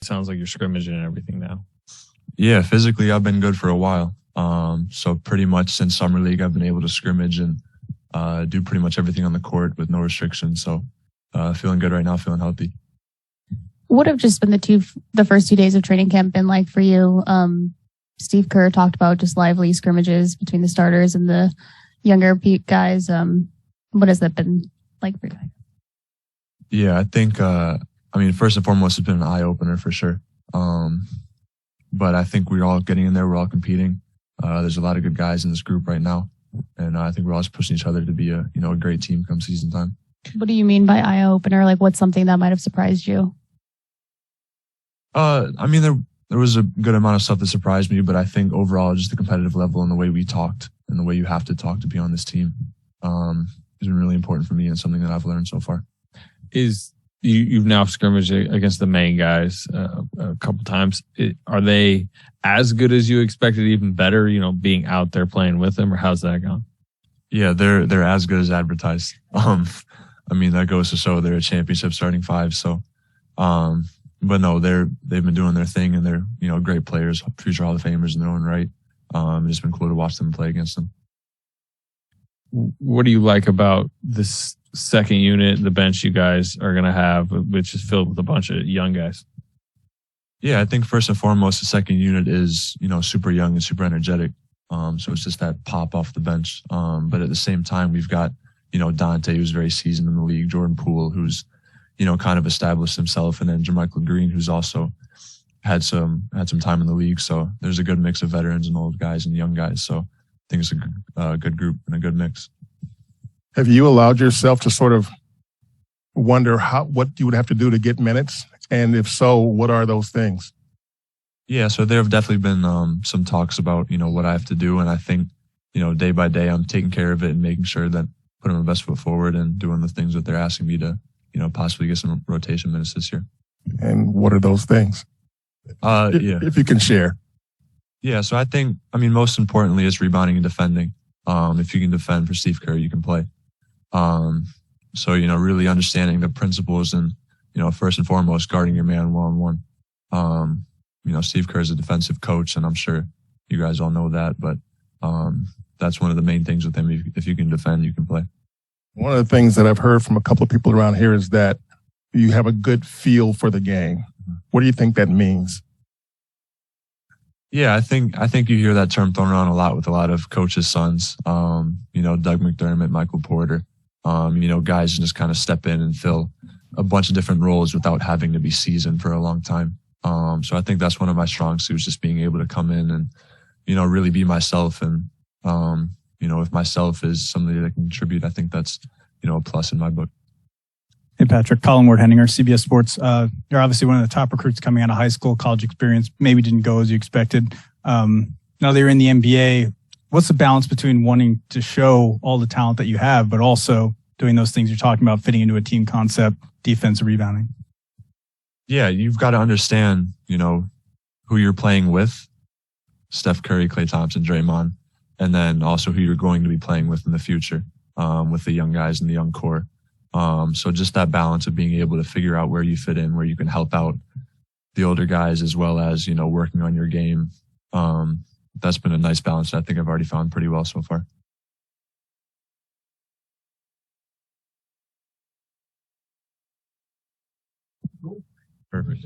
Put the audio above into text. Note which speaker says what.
Speaker 1: sounds like you're scrimmaging and everything now.
Speaker 2: Yeah, physically I've been good for a while. So pretty much since summer league, I've been able to scrimmage and do pretty much everything on the court with no restrictions. So feeling good right now, feeling healthy.
Speaker 3: What have just been the first 2 days of training camp been like for you? Steve Kerr talked about just lively scrimmages between the starters and the younger guys. What has that been like for you?
Speaker 2: Yeah, I think, first and foremost, it's been an eye-opener for sure. But I think we're all getting in there. We're all competing. There's a lot of good guys in this group right now. And I think we're all just pushing each other to be a great team come season time.
Speaker 3: What do you mean by eye-opener? Like, what's something that might have surprised you?
Speaker 2: There was a good amount of stuff that surprised me, but I think overall just the competitive level and the way we talked and the way you have to talk to be on this team has been really important for me and something that I've learned so far.
Speaker 1: You've now scrimmaged against the main guys a couple times. Are they as good as you expected, even better, being out there playing with them, or how's that gone?
Speaker 2: Yeah, they're as good as advertised. That goes to show they're a championship starting five. So, but no, they've been doing their thing and they're, great players, future Hall of Famers in their own right. It's been cool to watch them play against them.
Speaker 1: What do you like about this second unit, the bench you guys are going to have, which is filled with a bunch of young guys?
Speaker 2: Yeah, I think first and foremost, the second unit is, super young and super energetic. So it's just that pop off the bench. But at the same time, we've got, Dante, who's very seasoned in the league, Jordan Poole, who's, kind of established himself, and then Jermichael Green, who's also had some time in the league. So there's a good mix of veterans and old guys and young guys. So I think it's a good group and a good mix.
Speaker 4: Have you allowed yourself to sort of wonder what you would have to do to get minutes? And if so, what are those things?
Speaker 2: Yeah, so there have definitely been some talks about, what I have to do. And I think, day by day, I'm taking care of it and making sure that putting my best foot forward and doing the things that they're asking me to, possibly get some rotation minutes this year.
Speaker 4: And what are those things? If you can share.
Speaker 2: Yeah, so I think, most importantly is rebounding and defending. If you can defend for Steve Kerr, you can play. So, really understanding the principles and, first and foremost, guarding your man one-on-one. Steve Kerr is a defensive coach, and I'm sure you guys all know that, but that's one of the main things with him. If you can defend, you can play.
Speaker 4: One of the things that I've heard from a couple of people around here is that you have a good feel for the game. What do you think that means?
Speaker 2: Yeah, I think you hear that term thrown around a lot with a lot of coaches' sons. Doug McDermott, Michael Porter, guys just kind of step in and fill a bunch of different roles without having to be seasoned for a long time. So I think that's one of my strong suits, just being able to come in and, really be myself. And, if myself is somebody that can contribute, I think that's, a plus in my book.
Speaker 5: Hey, Patrick, Colin Ward-Henninger, CBS Sports. You're obviously one of the top recruits coming out of high school. College experience maybe didn't go as you expected. Now that you're in the NBA, what's the balance between wanting to show all the talent that you have, but also doing those things you're talking about, fitting into a team concept, defense, rebounding?
Speaker 2: Yeah, you've got to understand, who you're playing with, Steph Curry, Klay Thompson, Draymond, and then also who you're going to be playing with in the future, with the young guys and the young core. So just that balance of being able to figure out where you fit in, where you can help out the older guys, as well as, working on your game. That's been a nice balance that I think I've already found pretty well so far. Perfect.